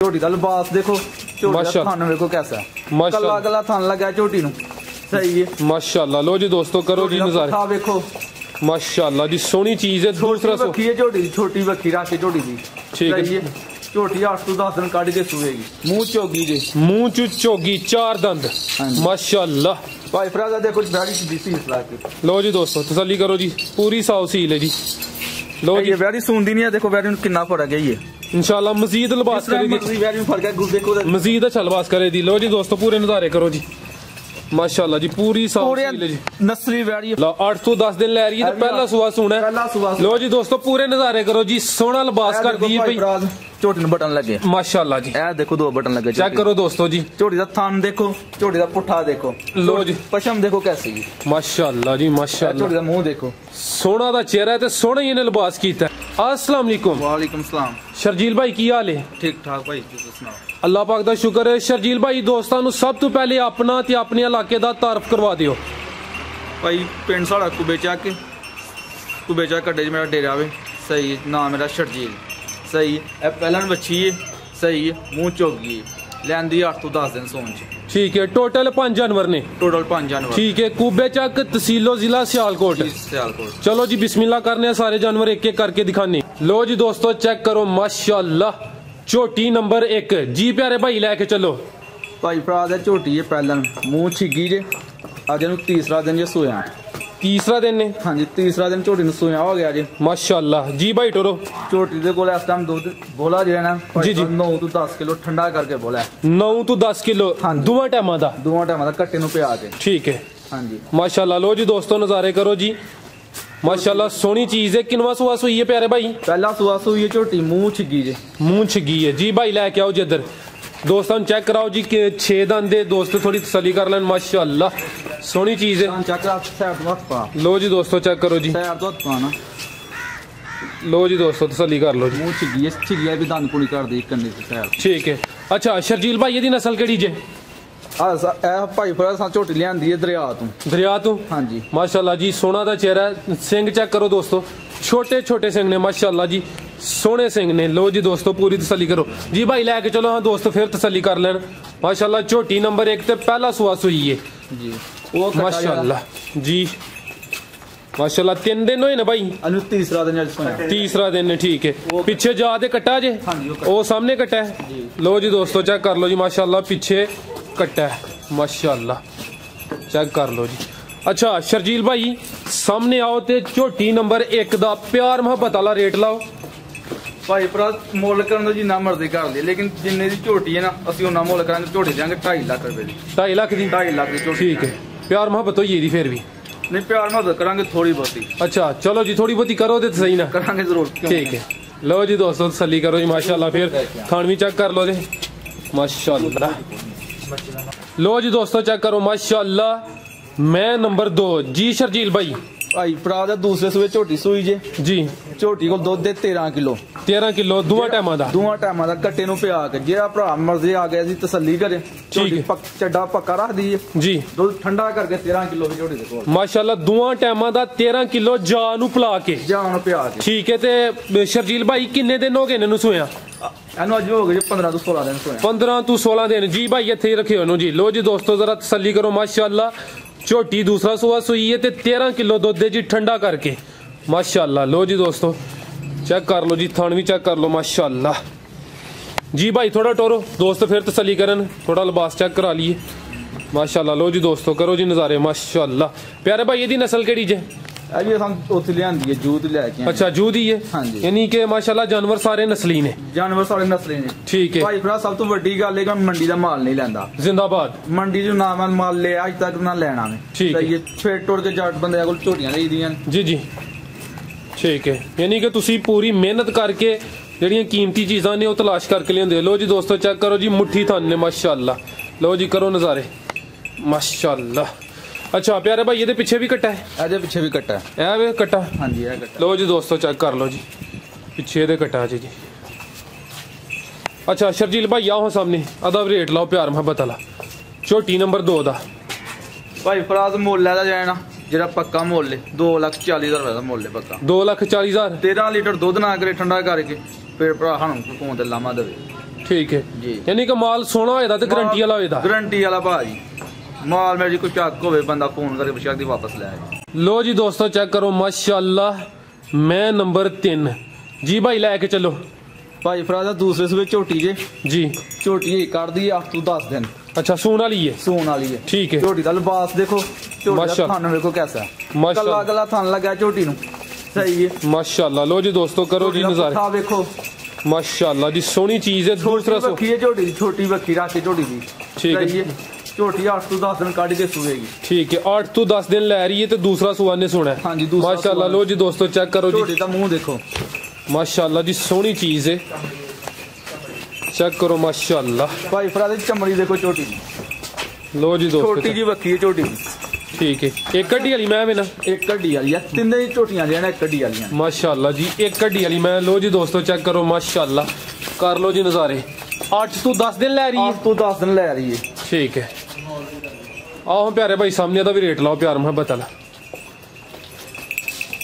झोटी का लिबास देखो, झोटी का थान देखो कैसा है, कला कला थान लगा झोटी नूं, सही है माशाअल्लाह। लो जी दोस्तों करो जी नज़ारे देखो माशाअल्लाह जी, सोहनी चीज है। दूसरा बखी है झोटी, छोटी बखी रख के झोटी दी, ठीक है। झोटी 8 तो 10 दिन कट के सुएगी। मुंह चोगी जी, मुंह च चोगी, 4 दंद माशाअल्लाह। भाई फराजा देखो बैड़ी दी सील ला के। लो जी दोस्तों तसल्ली करो जी, पूरी साफ सील है जी। लो जी बैड़ी सूंदी नहीं है, देखो बैड़ी में कितना फर्क है ये। इंशाल्लाह मजीद लिबास करेगी, मजीद अच्छा लिबास करे दी। लो जी दोस्तों पूरे नजारे करो जी माशाअल्लाह जी, पूरी नस्ली बैड़ी 8 तो 10 दिन ले रही है, पहला सुहा सुना है। लो जी दोस्तों पूरे नजारे करो जी, सोना लिबास कर दी भाई। झोटी में बटन लगे माशाअल्लाह जी, ए देखो 2 बटन लगे, चेक करो दोस्तों जी। झोटी का थान देखो, झोटी का पुट्ठा देखो, लो जी पशम देखो कैसी है माशाअल्लाह जी माशाअल्लाह। झोटी का मुंह देखो, सोना दा चेहरा है ते सोना ही इन्हें लिबास कीता है। अस्सलाम वालेकुम। वालेकुम सलाम। शर्जील भाई की हाल है? ठीक ठाक भाई, अल्लाह पाक दा शुक्र है। शर्जील भाई दोस्तां नूं सब तो पहले अपना ते अपने इलाके दा तारफ करवा दियो भाई। पिंड साड़ा कुबेचक, कुबेचक कड्डे च मेरा डेरा वे, सही है। नाम मेरा शर्जील, सही है। पहला बच्ची है, सही है। मुंह चोगी लैंदी 8 तो 10 दिन सोन च, ठीक है। टोटल 5 जानवर ने, टोटल 5 जानवर, ठीक है। कुबेचक तहसीलो जिला सियालकोट, सियालकोट। चलो जी बिस्मिल्लाह करने सारे जानवर एक एक करके दिखाने। लो जी दोस्तों चेक करो माशाअल्लाह, झोटी नंबर 1 जी प्यारे भाई लेके चलो। भाई भरा दे झोटी है पहला, मुंह छिगी जे, अज इन तीसरा दिन जे सोया, तीसरा दिन ने, हाँ जी तीसरा दिन झोटी सोया हो गया जी माशाअल्लाह जी। भाई टोरो झोटी दे कोल इस टाइम दुध बोला जे ना जी जी 9 तो 10 किलो ठंडा करके बोला, 9 तो 10 किलो दोवां टाइमां दा कट्टे नूं पिया के, ठीक है हाँ जी माशाअल्लाह। लो जी दोस्तों नजारे करो जी माशाअल्लाह, सोहनी चीज है। किनवा सुहा सुई है प्यारे भाई? पहला सुहा सुई है झोटी, मुंह छिगी जे, मुंह छिगी है जी। भाई लेके आओ जी इधर, दोस्तों चेक कराओ जी के 6 दंद दे, दोस्त थोड़ी तसल्ली कर लें माशाअल्लाह, सोहनी चीज है। लो जी दोस्तों चेक करो जी, लो जी दोस्तों तसल्ली कर लो जी। मुंह छिगी भी दंद पूरी कर दी कन्नी से, ठीक है। अच्छा शर्जील भाई ये नस्ल केड़ी जे? भाई फिर झोटी लियांदी है दरिया तो हाँ जी माशाअल्लाह जी, सोना दा चेहरा, सिंग चेक करो दोस्तों, छोटे छोटे सिंग ने माशाअल्लाह जी, सोने सिंग ने। लो जी दोस्तों पूरी तसल्ली करो जी। भाई लेके चलो हाँ दोस्तों फिर तसल्ली कर लेन माशाअल्लाह। झोटी नंबर 1 ते पहला सुहा सुई है जी, वो माशाअल्लाह जी माशाअल्लाह। 3 दिन होए ना भाई? तीसरा दिन, तीसरा दिन है, ठीक है। पीछे जा दे कट्टा जे, वो सामने कट्टा है। लो जी दोस्तों चेक कर लो जी माशाअल्लाह, पीछे कट्टा है माशाअल्लाह, चेक कर लो जी। अच्छा शर्जील भाई सामने आओ ते झोटी नंबर 1 दा प्यार मोहब्बत वाला रेट लाओ। भाई भरा मुल करन जिन्ना मर्जी कर ले, लेकिन जिन्ने दी झोटी है ना असं उन्ना मुल करांगे, झोटी देंगे 2.5 लाख रुपए दी। 2.5 लाख दी? 2.5 लाख दी झोटी, ठीक है। प्यार मोहब्बत होई दी फिर भी? नहीं प्यार मोहब्बत करांगे थोड़ी बहुती। अच्छा चलो जी थोड़ी बहुती करो ते सही ना, करांगे जरूर, ठीक है। लो जी दोस्तों तसल्ली करो जी माशाअल्लाह, फिर खान भी चेक कर लो दे माशाअल्लाह। लो जी दोस्तों चेक करो माशाअल्लाह, मैं नंबर 2 जी शर्जील भाई। भाई भरा दूसरे सूबे झोटी सूई जे जी, झोटी को दुध 13 किलो, 13 किलो दोवां टाइमां दा कट्टे नूं पिया के। जेड़ा भरा मर्जी आ गया जी तसल्ली करे, झोटी चड्डा पक्का रख दी है जी, दुध ठंडा करके 13 किलो की झोटी दे कोल माशाअल्लाह, दोवां टाइमां दा 13 किलो जा नूं पिला के, जा नूं पिया के, ठीक है। ते शर्जील भाई किन्ने दिन हो गए इन्हू सोया? अज हो गए 15 तो 16 दिन, 15 तो 16 दिन जी। भाई इत्थे रखे हो जी। लो जी दोस्तों जरा तसल्ली करो माशाअल्लाह, झोटी दूसरा सुहा सुई है ते 13 किलो दुध जी ठंडा करके माशाअल्लाह। लो जी दोस्तों चेक कर लो जी, थान भी चेक कर लो माशाअल्लाह जी। भाई थोड़ा टोरो दोस्त फिर तसल्ली करन, थोड़ा लिबास चेक करा लिए माशाअल्लाह। लो जी दोस्तों करो जी नजारे माशाअल्लाह। प्यारे भाई ये नस्ल केड़ी जे? अच्छा जूद ही है, यानी कि माशाअल्लाह जानवर सारे नस्ली ने, जानवर सारे नस्ली ने, ठीक है। भाई फिर सब तो बड़ी गल है मंडी का माल नहीं लेंदा, जिंदाबाद। मंडी जो ना माल ले अज तक ना लेना में, ठीक है। फिर टुर के जट बंदे कोल झोटियां लई दियां जी जी, ठीक है। यानी कि तुसी पूरी मेहनत करके जेहड़ियां कीमती चीज़ां ने वो तलाश करके लियांदे। लो जी दोस्तों चेक करो जी, मुट्ठी थान ने माशाअल्लाह। लो जी करो नजारे माशाअल्लाह। अच्छा प्यारे भाई ये पीछे भी कट्टा है? ये पीछे भी कट्टा है, वे कट्टा हाँ जी कट्टा। लो जी दोस्तों चेक कर लो जी, पीछे दे कट्टा जी जी। अच्छा शर्जील भाई आओ सामने, अदा रेट लाओ प्यार मोहब्बत वाला, झोटी नंबर 2 दा। भाई फराज मुल है जाना जेड़ा पक्का मुल है 2,40,000 रुपए का मुल है पक्का, 2,40,000। 13 लीटर दुध ना करे ठंडा करके फिर भरा सानू फोन ते लामा देवे, ठीक है जी, यानी कि माल सोना होएगा तो गारंटी वाला होएगा, गारंटी वाला भाजी माल मेरे जी कोई शक होवे बंदा फोन करके बेशक दी वापस ले आए। लो जी दोस्तों चेक करो माशाल्लाह, मैं नंबर 3 जी भाई लेके चलो भाई फराजा दूसरे सूबे झोटी जी झोटी काट दी 8 to 10 दिन। अच्छा सून वाली है, सून वाली है ठीक है। झोटी दा लिबास देखो, थान देखो कैसा है, कला कला थान लगा झोटी नु, सही है माशाल्लाह। लो जी दोस्तों करो जी नजारे, देखो माशाल्लाह जी सोनी चीज है। दूसरा बखी है झोटी, छोटी बखी राखी झोटी दी, ठीक है। झोटी 8 to 10 दिन काट के सुएगी, ठीक है। 8 to 10 दिन ले रही है तो दूसरा सुआ ने सुना है, हाँ जी माशाल्लाह। लो जी दोस्तों चेक करो जी, झोटी का मुंह देखो माशाल्लाह जी सोनी चीज है, चेक करो माशाल्लाह। भाई फराज चमड़ी देखो झोटी दी, लो जी दोस्तों छोटी जी बखी है झोटी दी, ठीक है। एक कड्डी वाली मैं ना, एक कड्डी वाली है, तीन झोटियां लेना एक कड्डी वाली माशाल्लाह जी, एक कड्डी वाली मैं। लो जी दोस्तों चेक करो माशाल्लाह, कर लो जी नजारे। 8 to 10 दिन ले रही है, 8 to 10 दिन ले रही है, ठीक है। आओ प्यारे भाई सामने का भी रेट लाओ प्यार मोहब्बत वाला।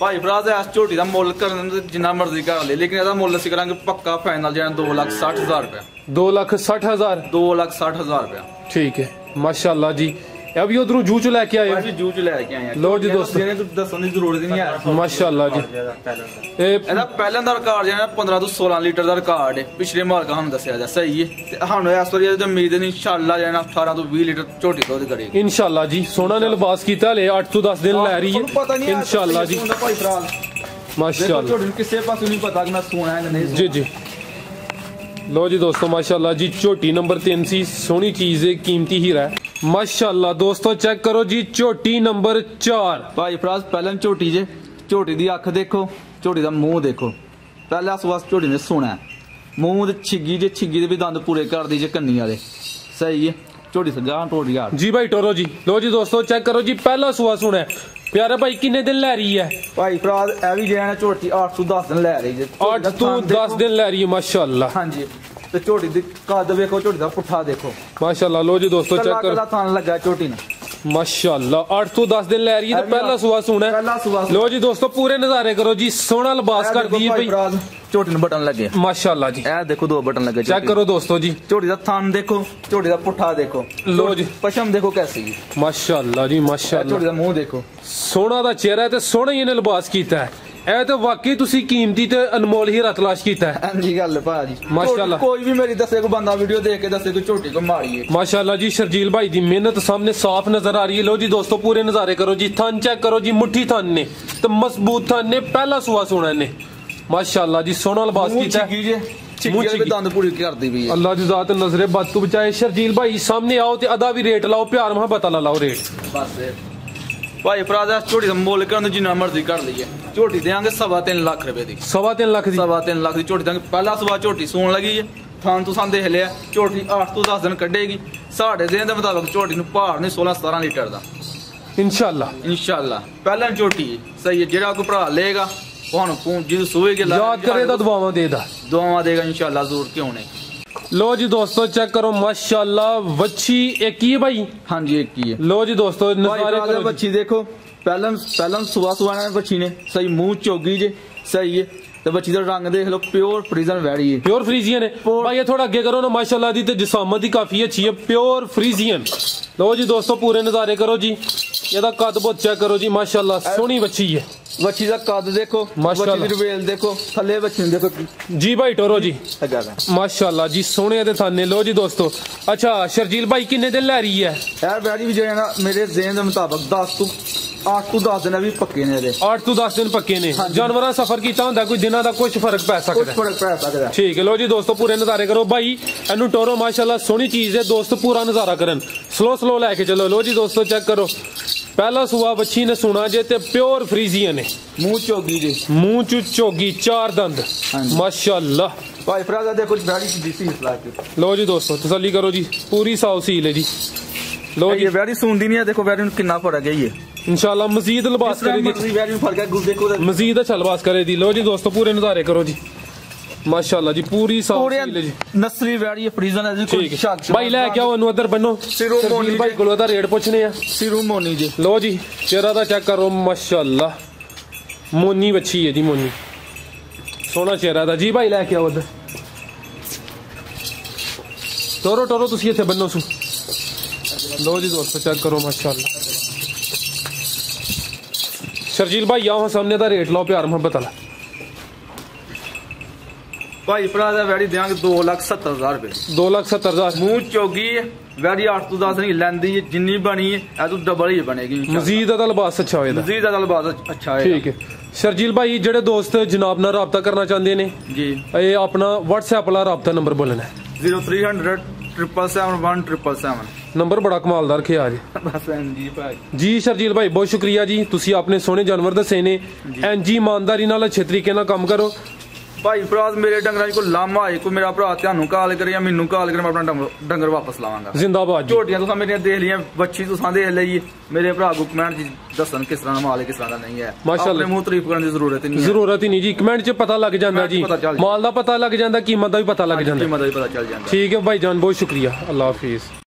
भाई फराज इस झोटी का मुल करने जिन्ना मर्जी कर ले, लेकिन इसका मुल असं करेंगे पक्का फाइनल जो 2,60,000 रुपया, 2,60,000, 2,60,000 रुपया, ठीक है माशाल्लाह जी। अभी उधरों जू च लेके आए, जू च लेके आए। लो जी दोस्तों दसने की जरूरत नहीं है माशाल्लाह जी। पहले का रिकॉर्ड जो 15 to 16 लीटर का रिकॉर्ड है, पिछले माल का हम दसिया सही है। हम इस बार उम्मीद है इंशाल्लाह जो 18 to 20 लीटर झोटी दुध करेगी इंशाल्लाह जी। सोना ने लिबास किया ले 8 to 10 दिन ले रही है इंशाल्लाह जी माशाल्लाह। किसी पास नहीं पता कि मैं सोना है नहीं जी जी। लो जी दोस्तों माशाल्लाह जी, झोटी नंबर 3 सी सोनी चीज है, कीमती हीरा है माशाल्लाह। दोस्तों चेक करो जी झोटी नंबर 4। भाई फराज पहले झोटी जे, झोटी दी अख देखो, झोटी दा मुंह देखो, पहले आस झोटी ने सोना है, मुंह छिगी जे, छिगी दे भी दंद पूरे कर दी जे कन्नी वाले, सही है। झोटी से गां टोट यार जी भाई टोरो जी। लो जी दोस्तों चेक करो जी, पहला सुआ सुना है प्यारे भाई, किन्ने दिन ले रही है भाई फराज ए भी जे झोटी 8 to 10 दिन ले रही है, 8 to 10 दिन ले रही है माशाल्लाह। हाँ जी, तो झोटी दी कद देखो, झोटी दा पुट्ठा देखो माशाल्लाह। लो जी दोस्तों चेक करो, थान लगा झोटी ने माशाल्लाह। 8 to 10 दिन ले रही है, तो पहला सुआ सुना है। लो जी दोस्तों पूरे नजारे करो जी, सोना लिबास कर दी भाई, झोटी ने बटन लगे माशाल्लाह जी। ए देखो 2 बटन लगे, चेक करो दोस्तों जी, झोटी दा थान देखो, झोटी दा पुट्ठा देखो, लो जी पशम देखो कैसी है माशाल्लाह जी माशाल्लाह। झोटी दा मुंह देखो, सोना दा चेहरा है ते सोना ही इन्हें लिबास कीता है। ਇਹ ਤੇ ਵਾਕਈ ਤੁਸੀਂ ਕੀਮਤੀ ਤੇ ਅਨਮੋਲ ਹੀਰਾ ਤਲਾਸ਼ ਕੀਤਾ ਹੈ। ਹਾਂਜੀ ਗੱਲ ਭਾਜੀ ਮਾਸ਼ਾਅੱਲਾ। ਕੋਈ ਵੀ ਮੇਰੀ ਦੱਸੇ ਕੋ ਬੰਦਾ ਵੀਡੀਓ ਦੇਖ ਕੇ ਦੱਸੇ ਕੋਈ ਝੋਟੀ ਕੋ ਮਾਰੀ ਹੈ माशाल्लाह जी। शर्जील भाई दी मेहनत सामने साफ नजर आ रही है। लो जी दोस्तों पूरे नजारे करो जी, थन चेक करो जी, मुट्ठी थन ने तो मजबूत थन ने, पहला सुआ सोना ने माशाल्लाह जी, सोना लिबास कीता है। दंद पूरी करदी भी है, अल्लाह दी जात नजरे बद तो बचाए। शर्जील भाई सामने आओ ते अदा भी रेट लाओ, प्यार मोहब्बत वाला लाओ रेट बस। भाई फराज झोटी का मुल कर जिन्ना मर्जी कर लीए, झोटी देंगे 3.5 लाख रुपए की, 3.5 लाख की, 3.5 लाख की झोटी देंगे। पहला सुबह झोटी सून लगी है, थान तुसा देख लिया, झोटी 8 to 10 दिन कटेगी। साढ़े दिन के मुताबिक झोटी नु भार नहीं 16-17 लीटर का इंशाल्लाह इंशाल्लाह। पहला झोटी सही है, जेड़ा कोई भरा लेगा जिस सुबह के याद करे तो दुआवां देगा, दुआवां देगा इंशाल्लाह जरूर, क्यों नहीं। लो जी दोस्तों चेक करो माशाल्लाह, वच्छी एक ही है भाई, हाँ जी एक ही है। लो जी दोस्तों नजारे करो, बच्ची देखो, पहला सुबह बच्ची ने सही मुंह चोगी जे, सही है। तो बच्ची का रंग देख लो, प्योर फ्रीजन वैड़ी है, प्योर फ्रीजियन है भाई। ये थोड़ा अगे करो ना माशाल्लाह दी, तो जिसामत ही काफी अच्छी है, प्योर फ्रीजियन। लो जी दोस्तों पूरे नजारे करो जी, ਇਹਦਾ कद बहुत चेक करो जी माशाल्लाह, सोहनी बच्ची है। बच्ची का कद देखो माशाल्लाह, रिवेल देखो, थले बच्ची देखो जी भाई टोरो जी माशाल्लाह जी, सोने दे थाने। लो जी दोस्तों अच्छा शर्जील भाई किन्ने दिन ले रही है यार बैठी भी जो है ना, मेरे ज़हन के मुताबिक 8 to 10 दिन भी पक्के ने, 8 to 10 दिन पक्के ने। जानवर सफर किया होंगे कोई दिनों का कुछ फर्क पै सकता है, ठीक है। लो जी दोस्तों पूरे नजारे करो भाई, एनू टोरो माशाल्लाह सोहनी चीज है दोस्त, पूरा नजारा करन, स्लो स्लो लेके चलो। लो जी दोस्तों चेक करो, पहला सुआ बच्ची ने सुना जे ते प्योर फ्रीजियन है, मुंह चोगी जे, मुंह चू चोगी, 4 दंद माशाल्लाह। भाई फराजा देखो बैठी देसी इस्लाह की। लो जी दोस्तों तसल्ली करो जी, पूरी साफ सील है जी। लो जी बैठी सुनदी नहीं है, देखो बैठी कितना फर्क है ये इंशाल्लाह मजीद लिबास करेगी, मजीद अच्छा लिबास करेगी। लो जी दोस्तों पूरे नजारे करो जी माशाल्लाह जी, पूरी नस्ली वैड़ी फ्रीजन है जी। ठीक है भाई लेके आओ उधर बनो, सिरोमोनी भाई को रेट पूछने हैं, सिरोमोनी जी। लो जी चेहरा दा चेक करो माशाल्लाह, मोनी बच्ची है जी, मोनी सोना चेहरा दा जी। भाई लेके आओ उधर, टोरो टोरो तुसी इत्थे बन्नो सू। लो जी दोस्तों चेक करो माशाल्लाह। शर्जील भाई आओ सामने दा रेट लाओ प्यार मोहब्बत वाला। भाई भरा दा वैड़ी देंगे 2,70,000 रुपए। 2,70,000 मुंह चौगी वैड़ी 8 तो 10 नहीं लैंदी जिन्नी बनी है तो डबल ही बनेगी। मजीद दा लिबास अच्छा होएगा। मजीद दा लिबास अच्छा है। ठीक है शर्जील भाई जेडे दोस्त जनाब नाल राबता करना चाहते ने जी ये अपना व्हाट्सएप वाला राबता नंबर बोलना है 0300 777 177। नंबर बड़ा कमालदार रखिया जी। जी भाई जी शर्जील भाई बहुत शुक्रिया जी तुसी आपने सोहने जानवर दसे ने इंजी ईमानदारी नाल अच्छे तरीके नाल काम करो। भाई भरा मेरे डंगर को लामा है कोई मेरा भरा त्यानू कॉल करे या मैनू कॉल करे मैं अपना डंगर वापस लावांगा। जिंदाबाद झोटियां तुसा मेरियां देख लियां बच्ची तुसा देख ली मेरे भरा को कमेंट च दसन किस तरह माल है किस तरह का नहीं है। माशाल्लाह मुंह तारीफ करने की जरूरत नहीं जी कमेंट च पता लग जांदा जी माल दा पता लग जांदा कीमत दा भी पता लग जांदा कीमत दा भी पता चल जांदा। ठीक है भाई जान बहुत शुक्रिया अल्लाह हाफिज।